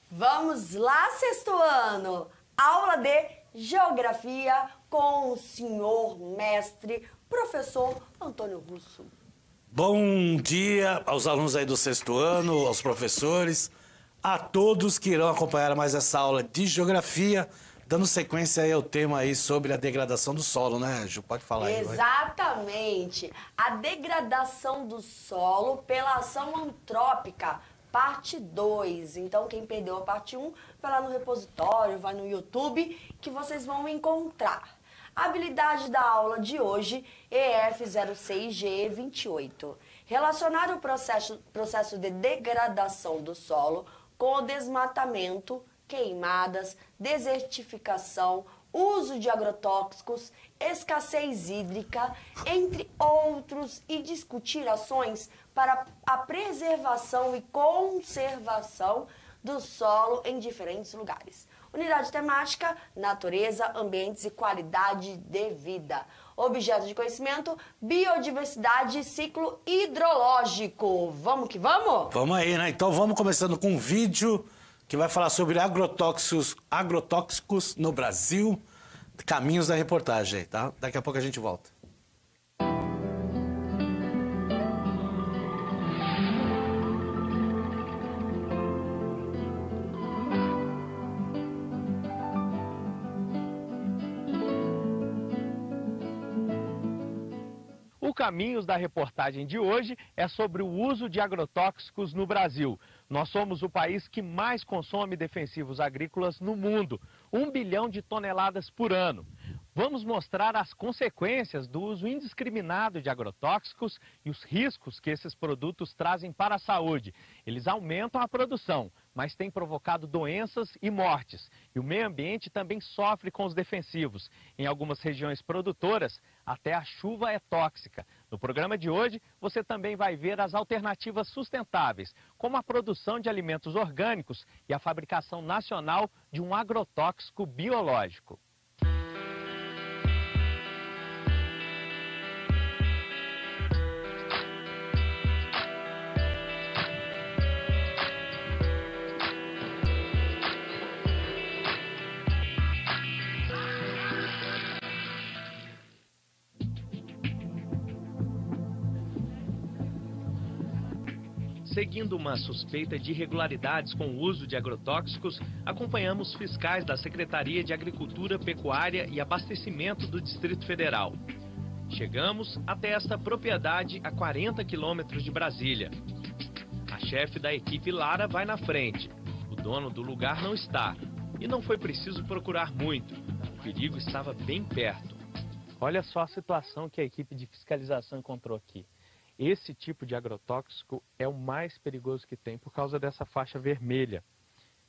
Vamos lá, sexto ano! Aula de Geografia com o senhor mestre, professor Antônio Russo. Bom dia aos alunos aí do sexto ano, aos professores, a todos que irão acompanhar mais essa aula de Geografia, dando sequência aí ao tema aí sobre a degradação do solo, né, Ju? Pode falar aí. Exatamente! A degradação do solo pela ação antrópica. Parte 2. Então, quem perdeu a parte 1, vai lá no repositório, vai no YouTube, que vocês vão encontrar. A habilidade da aula de hoje, EF06G28. Relacionar o processo de degradação do solo com o desmatamento, queimadas, desertificação, uso de agrotóxicos, escassez hídrica, entre outros, e discutir ações para a preservação e conservação do solo em diferentes lugares. Unidade temática, natureza, ambientes e qualidade de vida. Objeto de conhecimento, biodiversidade e ciclo hidrológico. Vamos que vamos? Vamos aí, né? Então vamos começando com um vídeo que vai falar sobre agrotóxicos no Brasil, caminhos da reportagem, tá? Daqui a pouco a gente volta. O Caminhos da reportagem de hoje é sobre o uso de agrotóxicos no Brasil. Nós somos o país que mais consome defensivos agrícolas no mundo, 1 bilhão de toneladas por ano. Vamos mostrar as consequências do uso indiscriminado de agrotóxicos e os riscos que esses produtos trazem para a saúde. Eles aumentam a produção, mas têm provocado doenças e mortes. E o meio ambiente também sofre com os defensivos. Em algumas regiões produtoras, até a chuva é tóxica. No programa de hoje, você também vai ver as alternativas sustentáveis, como a produção de alimentos orgânicos e a fabricação nacional de um agrotóxico biológico. Seguindo uma suspeita de irregularidades com o uso de agrotóxicos, acompanhamos fiscais da Secretaria de Agricultura, Pecuária e Abastecimento do Distrito Federal. Chegamos até esta propriedade a 40 quilômetros de Brasília. A chefe da equipe Lara vai na frente. O dono do lugar não está. E não foi preciso procurar muito. O perigo estava bem perto. Olha só a situação que a equipe de fiscalização encontrou aqui. Esse tipo de agrotóxico é o mais perigoso que tem por causa dessa faixa vermelha,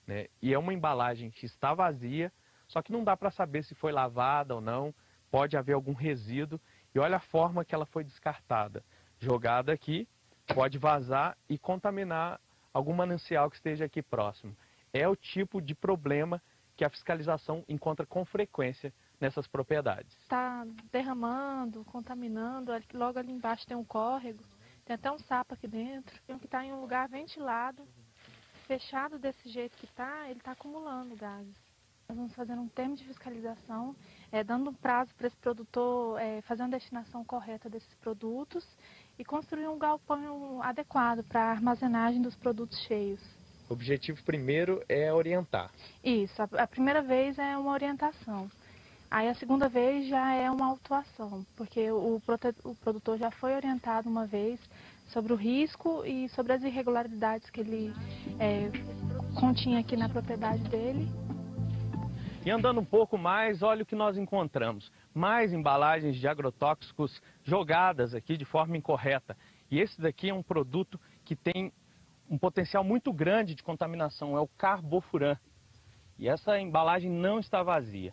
né? E é uma embalagem que está vazia, só que não dá para saber se foi lavada ou não, pode haver algum resíduo. E olha a forma que ela foi descartada. Jogada aqui, pode vazar e contaminar algum manancial que esteja aqui próximo. É o tipo de problema que a fiscalização encontra com frequência nessas propriedades. Está derramando, contaminando, logo ali embaixo tem um córrego, tem até um sapo aqui dentro. Tem que estar em um lugar ventilado, fechado desse jeito que está, ele está acumulando gases. Nós vamos fazendo um termo de fiscalização, dando um prazo para esse produtor fazer uma destinação correta desses produtos e construir um galpão adequado para a armazenagem dos produtos cheios. O objetivo primeiro é orientar. Isso, a primeira vez é uma orientação. Aí a segunda vez já é uma autuação, porque o produtor já foi orientado uma vez sobre o risco e sobre as irregularidades que ele continha aqui na propriedade dele. E andando um pouco mais, olha o que nós encontramos. Mais embalagens de agrotóxicos jogadas aqui de forma incorreta. E esse daqui é um produto que tem um potencial muito grande de contaminação, é o carbofuran. E essa embalagem não está vazia.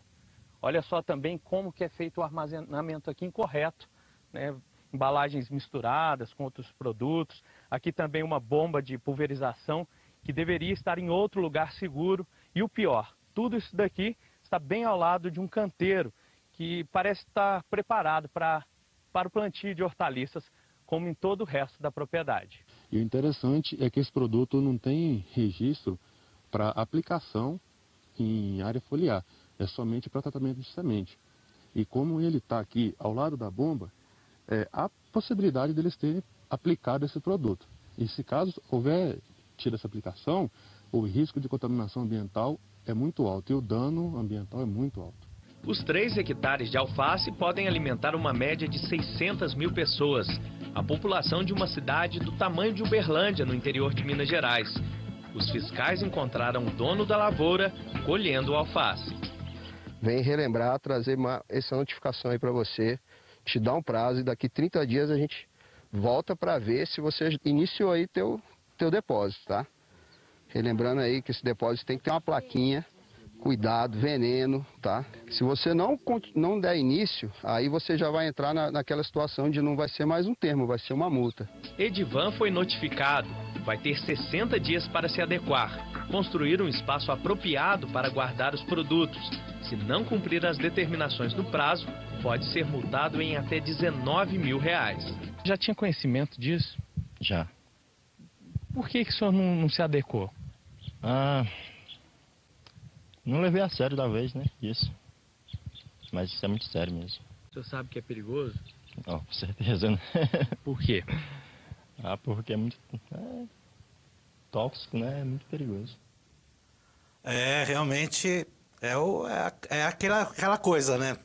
Olha só também como que é feito o armazenamento aqui incorreto, né? Embalagens misturadas com outros produtos. Aqui também uma bomba de pulverização que deveria estar em outro lugar seguro. E o pior, tudo isso daqui está bem ao lado de um canteiro que parece estar preparado para o plantio de hortaliças, como em todo o resto da propriedade. E o interessante é que esse produto não tem registro para aplicação em área foliar, é somente para tratamento de semente. E como ele está aqui ao lado da bomba, há possibilidade deles terem aplicado esse produto. E se caso houver tido essa aplicação, o risco de contaminação ambiental é muito alto e o dano ambiental é muito alto. Os 3 hectares de alface podem alimentar uma média de 600 mil pessoas, a população de uma cidade do tamanho de Uberlândia, no interior de Minas Gerais. Os fiscais encontraram o dono da lavoura colhendo o alface. Vem relembrar, trazer essa notificação aí para você, te dar um prazo e daqui 30 dias a gente volta para ver se você iniciou aí teu depósito, tá? Relembrando aí que esse depósito tem que ter uma plaquinha, cuidado, veneno, tá? Se você não der início, aí você já vai entrar naquela situação de não vai ser mais um termo, vai ser uma multa. Edivan foi notificado, vai ter 60 dias para se adequar, construir um espaço apropriado para guardar os produtos. Se não cumprir as determinações do prazo, pode ser multado em até R$19 mil. Já tinha conhecimento disso? Já. Por que o senhor não se adequou? Não levei a sério da vez, né? Isso. Mas isso é muito sério mesmo. O senhor sabe que é perigoso? Não, com certeza, né? Por quê? Porque é muito tóxico, né? É muito perigoso. Realmente é aquela coisa, né?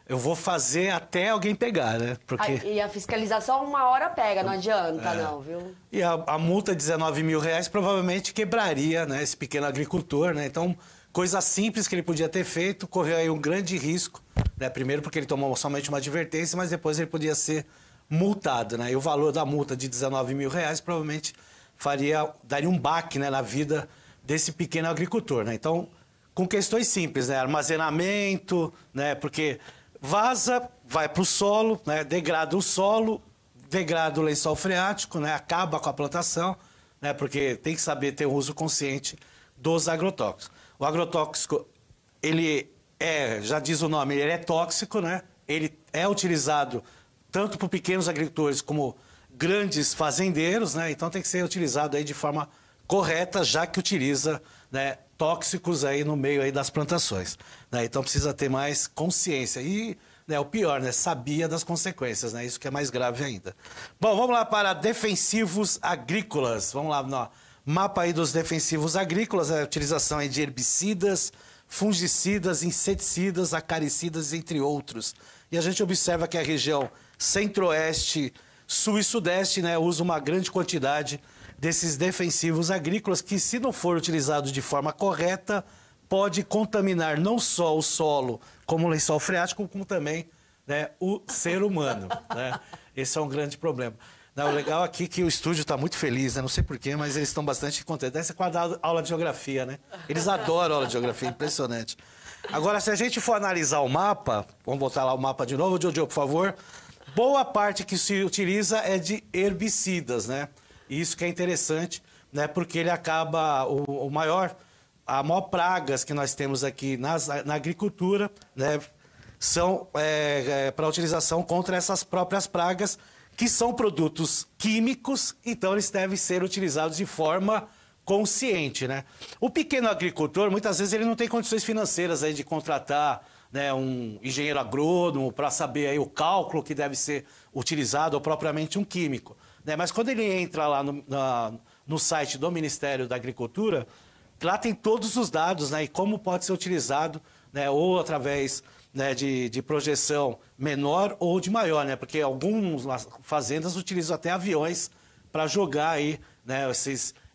Eu vou fazer até alguém pegar, né? Porque... E a fiscalização uma hora pega, não adianta não, viu? E a multa de R$19 mil provavelmente quebraria, né, esse pequeno agricultor, né? Então, coisa simples que ele podia ter feito, correu aí um grande risco, né? Primeiro porque ele tomou somente uma advertência, mas depois ele podia ser multado, né? E o valor da multa de R$19 mil provavelmente daria um baque, né, na vida desse pequeno agricultor, né? Então, com questões simples, né? Armazenamento, né? Porque vaza, vai para o solo, né? Degrada o solo, degrada o lençol freático, né? Acaba com a plantação, né? Porque tem que saber ter um uso consciente dos agrotóxicos. O agrotóxico, já diz o nome, ele é tóxico, né? Ele é utilizado tanto por pequenos agricultores como grandes fazendeiros, né? Então tem que ser utilizado aí de forma correta, já que utiliza, né, tóxicos aí no meio aí das plantações, né? Então precisa ter mais consciência e, né, o pior, né, sabia das consequências, né? Isso que é mais grave ainda. Bom, vamos lá para defensivos agrícolas. Vamos lá no mapa aí dos defensivos agrícolas, a utilização aí de herbicidas, fungicidas, inseticidas, acaricidas, entre outros. E a gente observa que a região centro-oeste, sul e sudeste, né, usa uma grande quantidade desses defensivos agrícolas que, se não for utilizado de forma correta, pode contaminar não só o solo, como o lençol freático, como também, né, o ser humano, né? Esse é um grande problema. Não, o legal aqui é que o estúdio está muito feliz, né? Não sei porquê, mas eles estão bastante contentes. Deve ser com a aula de geografia, né? Eles adoram aula de geografia, impressionante. Agora, se a gente for analisar o mapa, vamos botar lá o mapa de novo, Jojo, por favor. Boa parte que se utiliza é de herbicidas, né? Isso que é interessante, né? Porque ele acaba, a maior pragas que nós temos aqui na agricultura, né? São para utilização contra essas próprias pragas, que são produtos químicos, então eles devem ser utilizados de forma consciente, né? O pequeno agricultor, muitas vezes, ele não tem condições financeiras aí de contratar, né, um engenheiro agrônomo para saber aí o cálculo que deve ser utilizado, ou propriamente um químico, né? Mas quando ele entra lá no site do Ministério da Agricultura, lá tem todos os dados, né, e como pode ser utilizado, né, ou através, né, de projeção menor ou de maior, né? Porque algumas fazendas utilizam até aviões para jogar aí, né,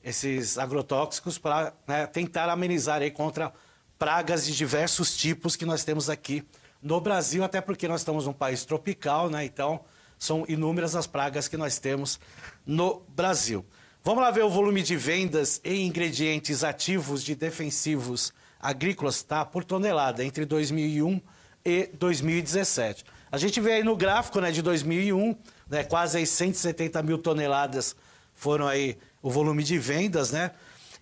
esses agrotóxicos para, né, tentar amenizar aí contra pragas de diversos tipos que nós temos aqui no Brasil, até porque nós estamos num país tropical, né? Então são inúmeras as pragas que nós temos no Brasil. Vamos lá ver o volume de vendas em ingredientes ativos de defensivos agrícolas, tá? Por tonelada, entre 2001 e 2017. A gente vê aí no gráfico, né, de 2001, né, quase aí 170 mil toneladas foram aí o volume de vendas, né?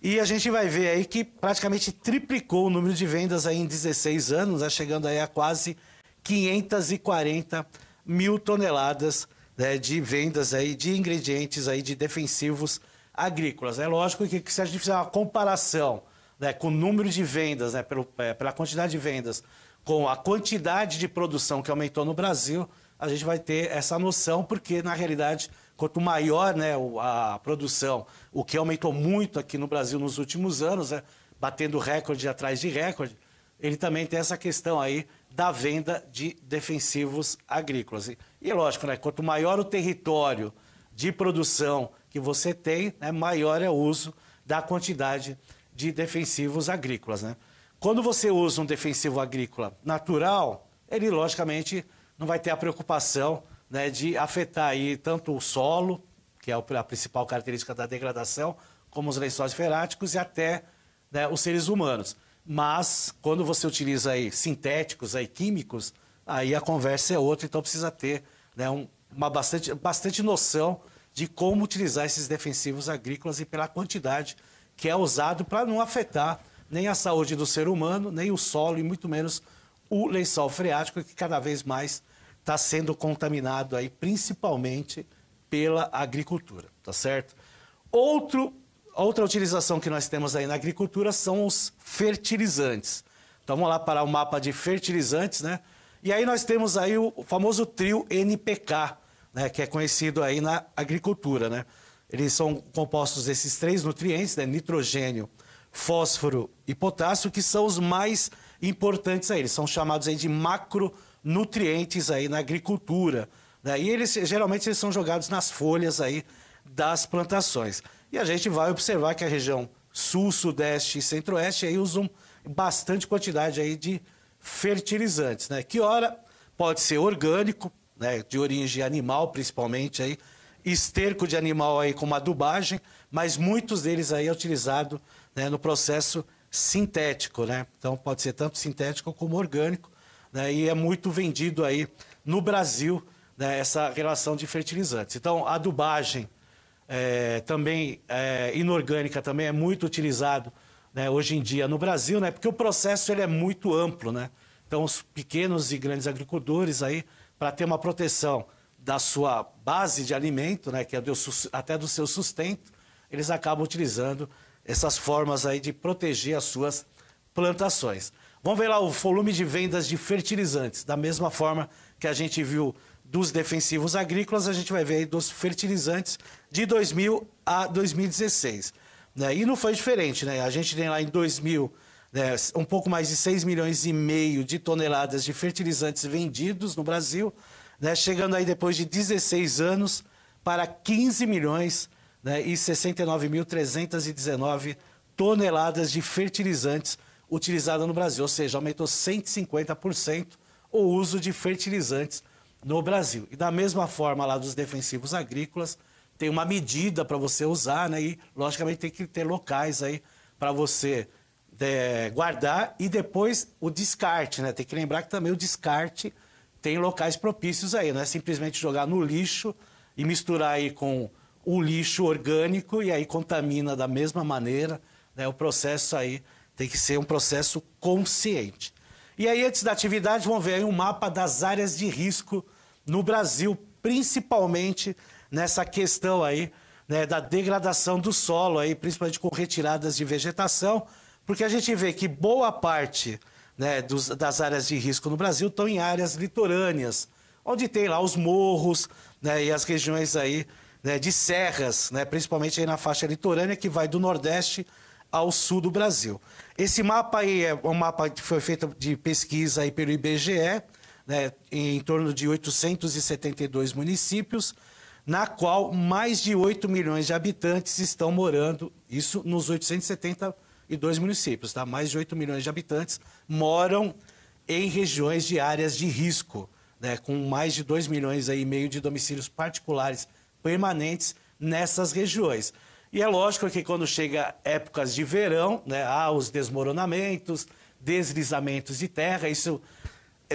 E a gente vai ver aí que praticamente triplicou o número de vendas aí em 16 anos, né, chegando aí a quase 540 mil toneladas, né, de vendas aí de ingredientes aí de defensivos agrícolas. É lógico que se a gente fizer uma comparação, né, com o número de vendas, né, pela quantidade de vendas, com a quantidade de produção que aumentou no Brasil, a gente vai ter essa noção, porque, na realidade, quanto maior, né, a produção, o que aumentou muito aqui no Brasil nos últimos anos, né, batendo recorde atrás de recorde, ele também tem essa questão aí da venda de defensivos agrícolas. E lógico, né, quanto maior o território de produção que você tem, né, maior é o uso da quantidade de defensivos agrícolas, né? Quando você usa um defensivo agrícola natural, ele logicamente não vai ter a preocupação, né, de afetar aí tanto o solo, que é a principal característica da degradação, como os lençóis freáticos e até, né, os seres humanos. Mas quando você utiliza aí sintéticos, aí químicos, aí a conversa é outra, então precisa ter, né, bastante noção de como utilizar esses defensivos agrícolas e pela quantidade que é usado para não afetar nem a saúde do ser humano, nem o solo e muito menos o lençol freático, que cada vez mais está sendo contaminado aí, principalmente pela agricultura, tá certo? Outra utilização que nós temos aí na agricultura são os fertilizantes. Então vamos lá para o mapa de fertilizantes, né? E aí nós temos aí o famoso trio NPK, né, que é conhecido aí na agricultura, né? Eles são compostos desses 3 nutrientes, né, nitrogênio, fósforo e potássio, que são os mais importantes aí. Eles são chamados aí de macronutrientes aí na agricultura, né? E geralmente eles são jogados nas folhas aí das plantações. E a gente vai observar que a região sul, sudeste e centro-oeste aí usam bastante quantidade aí de fertilizantes, né? Que ora pode ser orgânico, né, de origem animal principalmente aí, esterco de animal aí como adubagem, mas muitos deles aí é utilizado, né, no processo sintético, né? Então pode ser tanto sintético como orgânico, né? E é muito vendido aí no Brasil, né, essa relação de fertilizantes. Então a adubagem também inorgânica também é muito utilizado, né, hoje em dia no Brasil, né? Porque o processo ele é muito amplo, né? Então os pequenos e grandes agricultores aí, para ter uma proteção da sua base de alimento, né, que é até do seu sustento, eles acabam utilizando essas formas aí de proteger as suas plantações. Vamos ver lá o volume de vendas de fertilizantes. Da mesma forma que a gente viu dos defensivos agrícolas, a gente vai ver aí dos fertilizantes de 2000 a 2016. Né? E não foi diferente, né? A gente tem lá em 2000, né, um pouco mais de 6,5 milhões de toneladas de fertilizantes vendidos no Brasil, né, chegando aí depois de 16 anos para 15 milhões, né, e 69.319 toneladas de fertilizantes utilizadas no Brasil, ou seja, aumentou 150% o uso de fertilizantes no Brasil. E da mesma forma lá dos defensivos agrícolas, tem uma medida para você usar, né, e logicamente tem que ter locais aí para você guardar e depois o descarte, né? Tem que lembrar que também o descarte tem locais propícios aí, não é simplesmente jogar no lixo e misturar aí com o lixo orgânico e aí contamina da mesma maneira, né? O processo aí tem que ser um processo consciente. E aí, antes da atividade, vamos ver aí um mapa das áreas de risco no Brasil, principalmente nessa questão aí, né, da degradação do solo aí, principalmente com retiradas de vegetação, porque a gente vê que boa parte, né, das áreas de risco no Brasil estão em áreas litorâneas, onde tem lá os morros, né, e as regiões aí, né, de serras, né, principalmente aí na faixa litorânea, que vai do Nordeste ao sul do Brasil. Esse mapa aí é um mapa que foi feito de pesquisa aí pelo IBGE, né, em torno de 872 municípios, na qual mais de 8 milhões de habitantes estão morando, isso nos 872 municípios, tá? Mais de 8 milhões de habitantes moram em regiões de áreas de risco, né? Com mais de 2,5 milhões aí, de domicílios particulares permanentes nessas regiões. E é lógico que quando chega épocas de verão, né, há os desmoronamentos, deslizamentos de terra, isso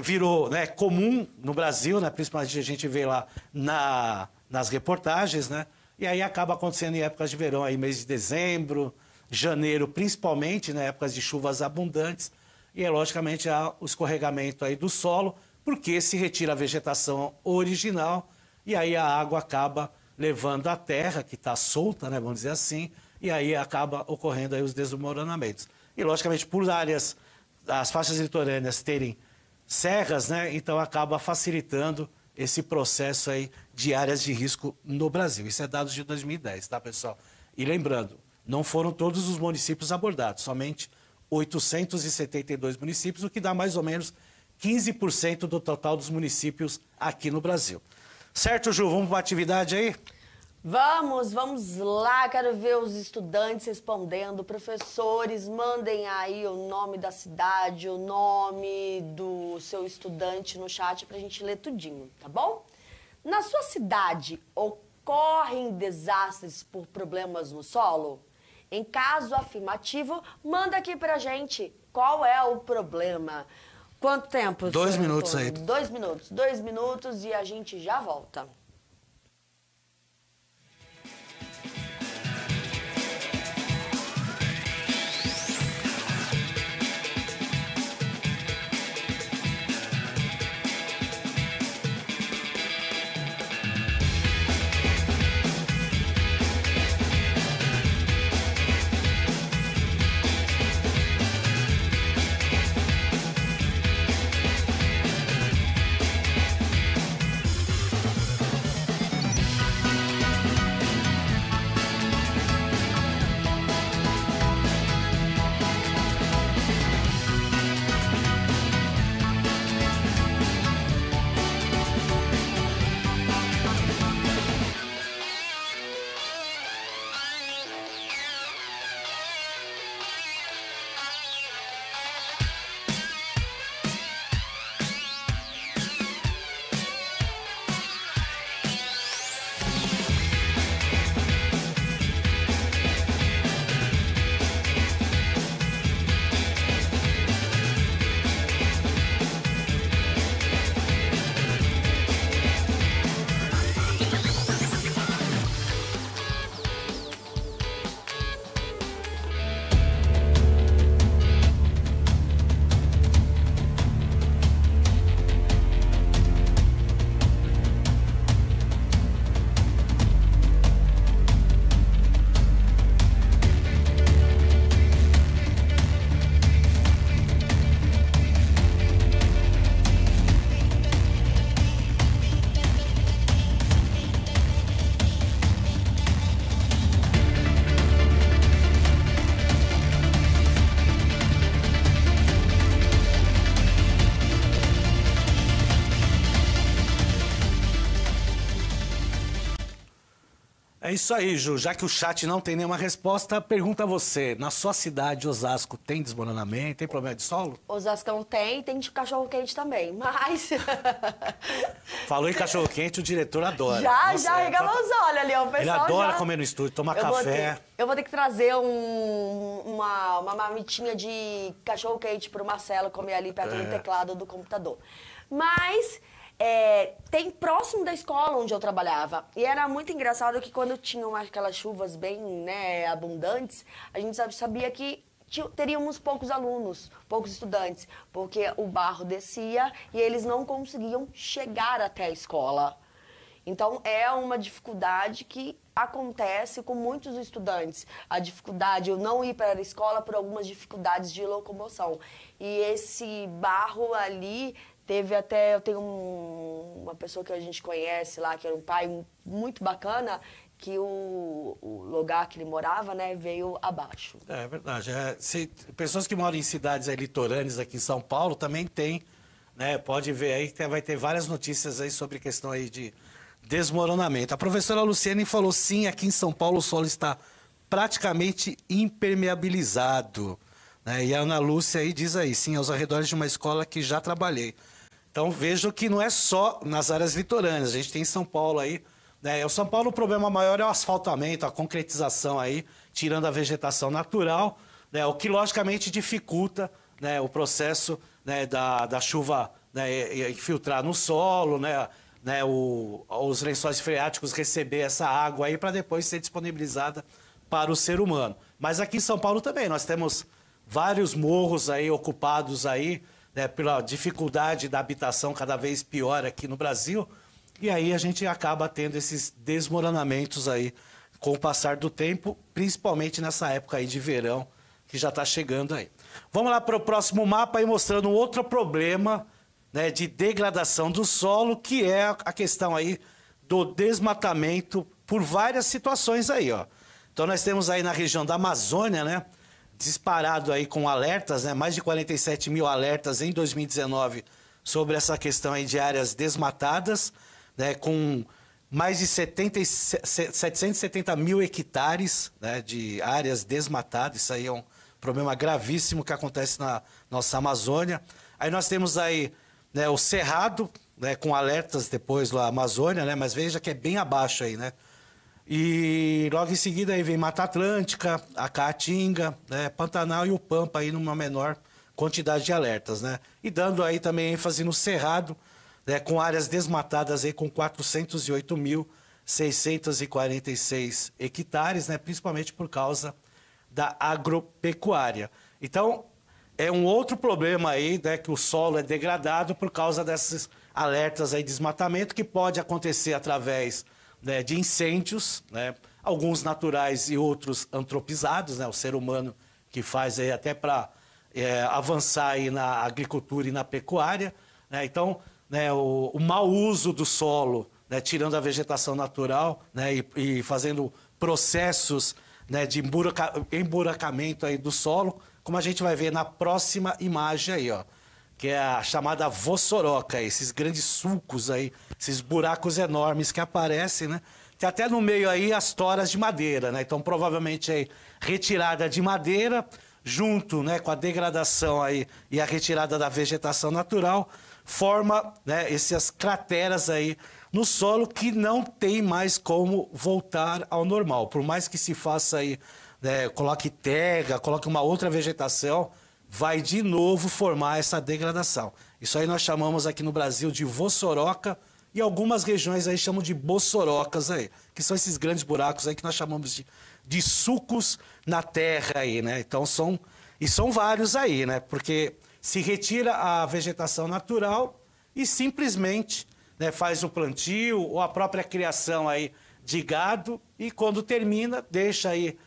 virou, né, comum no Brasil, né? Principalmente a gente vê lá nas reportagens, né? E aí acaba acontecendo em épocas de verão, aí mês de dezembro, janeiro principalmente, né? Épocas de chuvas abundantes, e logicamente há o escorregamento aí do solo, porque se retira a vegetação original e aí a água acaba levando a terra, que está solta, né? Vamos dizer assim, e aí acaba ocorrendo aí os desmoronamentos. E, logicamente, por áreas, as faixas litorâneas terem serras, né, então acaba facilitando esse processo aí de áreas de risco no Brasil. Isso é dados de 2010, tá, pessoal? E lembrando, não foram todos os municípios abordados, somente 872 municípios, o que dá mais ou menos 15% do total dos municípios aqui no Brasil. Certo, Ju? Vamos para a atividade aí? Vamos lá, quero ver os estudantes respondendo. Professores, mandem aí o nome da cidade, o nome do seu estudante no chat pra gente ler tudinho, tá bom? Na sua cidade, ocorrem desastres por problemas no solo? Em caso afirmativo, manda aqui pra gente qual é o problema. Quanto tempo? 2 minutos aí. 2 minutos. 2 minutos e a gente já volta. É isso aí, Ju. Já que o chat não tem nenhuma resposta, pergunta a você. Na sua cidade, Osasco, tem desmoronamento? Tem problema de solo? Osascão tem de cachorro-quente também, mas... Falou em cachorro-quente, o diretor adora. Já regalou os olhos ali, ó. O pessoal ele adora já... comer no estúdio, tomar café. Eu vou ter que trazer uma marmitinha de cachorro-quente pro Marcelo comer ali perto do teclado do computador. Mas... tem próximo da escola onde eu trabalhava. E era muito engraçado que quando tinham aquelas chuvas bem, né, abundantes, a gente sabia que teríamos poucos alunos, poucos estudantes, porque o barro descia e eles não conseguiam chegar até a escola. Então, é uma dificuldade que acontece com muitos estudantes. A dificuldade, eu não ir para a escola por algumas dificuldades de locomoção. E esse barro ali... Teve até, eu tenho uma pessoa que a gente conhece lá, que era um pai muito bacana, que o lugar que ele morava, né, veio abaixo. É verdade. Pessoas que moram em cidades litorâneas aqui em São Paulo também tem, né, pode ver aí que vai ter várias notícias aí sobre questão aí de desmoronamento. A professora Luciane falou, sim, aqui em São Paulo o solo está praticamente impermeabilizado. Né? E a Ana Lúcia aí diz aí, sim, aos arredores de uma escola que já trabalhei. Então, vejo que não é só nas áreas litorâneas. A gente tem em São Paulo aí, né? Em São Paulo o problema maior é o asfaltamento, a concretização aí, tirando a vegetação natural, né? O que logicamente dificulta, né, o processo, né, da chuva, né, infiltrar no solo, né, os lençóis freáticos receber essa água aí para depois ser disponibilizada para o ser humano. Mas aqui em São Paulo também nós temos vários morros aí ocupados aí, né, pela dificuldade da habitação cada vez pior aqui no Brasil, e aí a gente acaba tendo esses desmoronamentos aí com o passar do tempo, principalmente nessa época aí de verão, que já está chegando aí. Vamos lá para o próximo mapa aí mostrando um outro problema, né, de degradação do solo, que é a questão aí do desmatamento por várias situações aí, ó. Então nós temos aí na região da Amazônia, né, disparado aí com alertas, né, mais de 47 mil alertas em 2019 sobre essa questão aí de áreas desmatadas, né, com mais de 770 mil hectares, né, de áreas desmatadas. Isso aí é um problema gravíssimo que acontece na nossa Amazônia. Aí nós temos aí, né, o Cerrado, né, com alertas depois lá Amazônia, né, mas veja que é bem abaixo aí, né? E logo em seguida aí vem Mata Atlântica, a Caatinga, né, Pantanal e o Pampa aí numa menor quantidade de alertas, né? E dando aí também ênfase no Cerrado, né, com áreas desmatadas aí com 408.646 hectares, né, principalmente por causa da agropecuária. Então, é um outro problema aí, né, que o solo é degradado por causa desses alertas aí de desmatamento, que pode acontecer através, né, de incêndios, né, alguns naturais e outros antropizados, né, o ser humano que faz aí até para avançar aí na agricultura e na pecuária, né, então, né, o mau uso do solo, né, tirando a vegetação natural, né, e fazendo processos, né, de emburacamento aí do solo, como a gente vai ver na próxima imagem aí, ó, que é a chamada vossoroca, esses grandes sulcos aí, esses buracos enormes que aparecem, né? Tem até no meio aí as toras de madeira, né? Então, provavelmente aí retirada de madeira, junto, né, com a degradação aí e a retirada da vegetação natural, forma, né, essas crateras aí no solo que não tem mais como voltar ao normal. Por mais que se faça aí, né, coloque terra, coloque uma outra vegetação, vai de novo formar essa degradação. Isso aí nós chamamos aqui no Brasil de vossoroca e algumas regiões aí chamam de bossorocas aí, que são esses grandes buracos aí que nós chamamos de sulcos na terra aí, né? Então são vários aí, né? Porque se retira a vegetação natural e simplesmente, né, faz o plantio ou a própria criação aí de gado e quando termina deixa aí,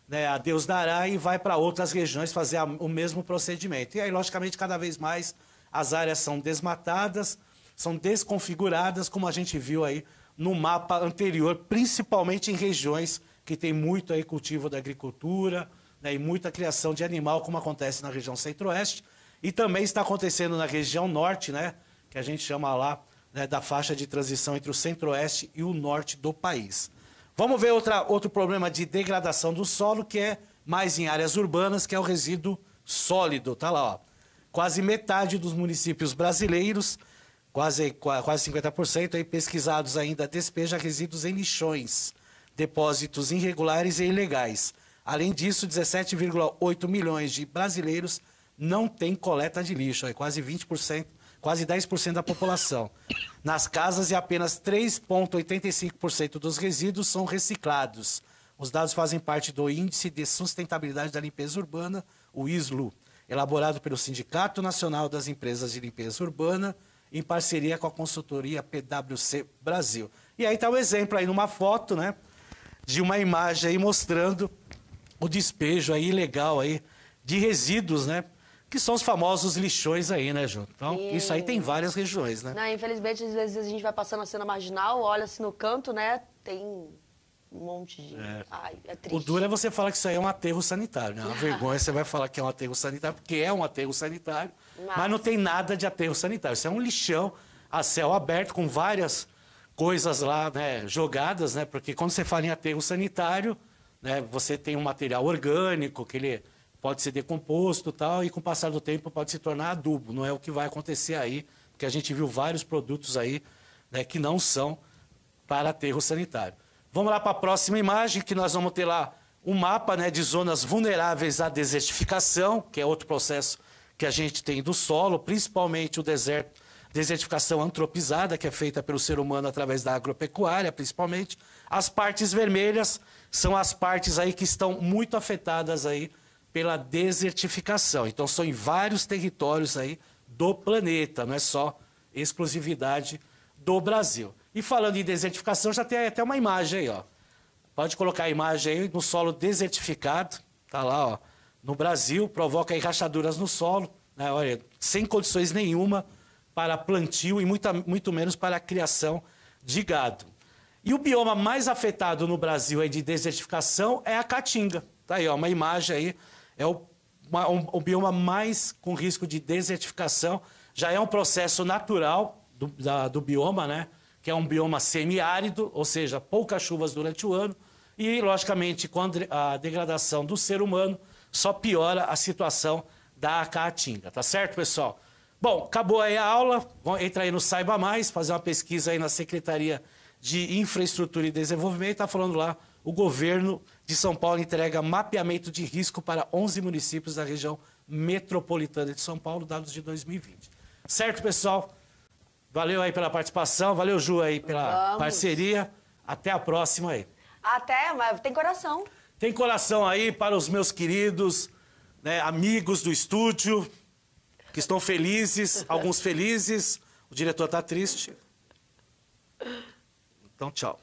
né, a Deus dará e vai para outras regiões fazer o mesmo procedimento. E aí, logicamente, cada vez mais as áreas são desmatadas, são desconfiguradas, como a gente viu aí no mapa anterior, principalmente em regiões que tem muito aí cultivo da agricultura, né, e muita criação de animal, como acontece na região centro-oeste, e também está acontecendo na região norte, né, que a gente chama lá, né, da faixa de transição entre o centro-oeste e o norte do país. Vamos ver outro problema de degradação do solo, que é mais em áreas urbanas, que é o resíduo sólido. Tá lá, ó. Quase metade dos municípios brasileiros, quase 50%, aí pesquisados ainda, despeja resíduos em lixões, depósitos irregulares e ilegais. Além disso, 17,8 milhões de brasileiros não têm coleta de lixo, aí quase 20%. Quase 10% da população. Nas casas, e apenas 3,85% dos resíduos são reciclados. Os dados fazem parte do Índice de Sustentabilidade da Limpeza Urbana, o ISLU, elaborado pelo Sindicato Nacional das Empresas de Limpeza Urbana, em parceria com a consultoria PwC Brasil. E aí está o exemplo aí numa foto, né, de uma imagem aí mostrando o despejo aí ilegal aí de resíduos, né? Que são os famosos lixões aí, né, Ju? Então, isso aí tem várias regiões, né? Não, infelizmente, às vezes a gente vai passando a cena marginal, olha-se no canto, né? Tem um monte de... Ai, é triste. O duro é você falar que isso aí é um aterro sanitário, né? Uma vergonha você vai falar que é um aterro sanitário, porque é um aterro sanitário, mas não tem nada de aterro sanitário. Isso é um lixão a céu aberto, com várias coisas lá, né, jogadas, né? Porque quando você fala em aterro sanitário, né, você tem um material orgânico, que ele pode ser decomposto e tal, e com o passar do tempo pode se tornar adubo. Não é o que vai acontecer aí, porque a gente viu vários produtos aí, né, que não são para aterro sanitário. Vamos lá para a próxima imagem, que nós vamos ter lá um mapa, né, de zonas vulneráveis à desertificação, que é outro processo que a gente tem do solo, principalmente o desertificação antropizada, que é feita pelo ser humano através da agropecuária, principalmente. As partes vermelhas são as partes aí que estão muito afetadas aí pela desertificação. Então, são em vários territórios aí do planeta, não é só exclusividade do Brasil. E falando em desertificação, já tem até uma imagem aí, ó. Pode colocar a imagem aí no solo desertificado, tá lá, ó, no Brasil, provoca aí rachaduras no solo, né, olha, sem condições nenhuma para plantio e muito menos para a criação de gado. E o bioma mais afetado no Brasil aí de desertificação é a Caatinga. Tá aí, ó, uma imagem aí, é o bioma mais com risco de desertificação. Já é um processo natural do bioma, né? Que é um bioma semiárido, ou seja, poucas chuvas durante o ano. E, logicamente, com a degradação do ser humano, só piora a situação da Caatinga. Tá certo, pessoal? Bom, acabou aí a aula. Entra aí no Saiba Mais, fazer uma pesquisa aí na Secretaria de Infraestrutura e Desenvolvimento. Está falando lá, o governo de São Paulo entrega mapeamento de risco para 11 municípios da região metropolitana de São Paulo, dados de 2020. Certo, pessoal? Valeu aí pela participação, valeu, Ju, aí pela parceria. Até a próxima aí. Até, mas tem coração. Tem coração aí para os meus queridos, né, amigos do estúdio, que estão felizes, alguns felizes. O diretor está triste. Então, tchau.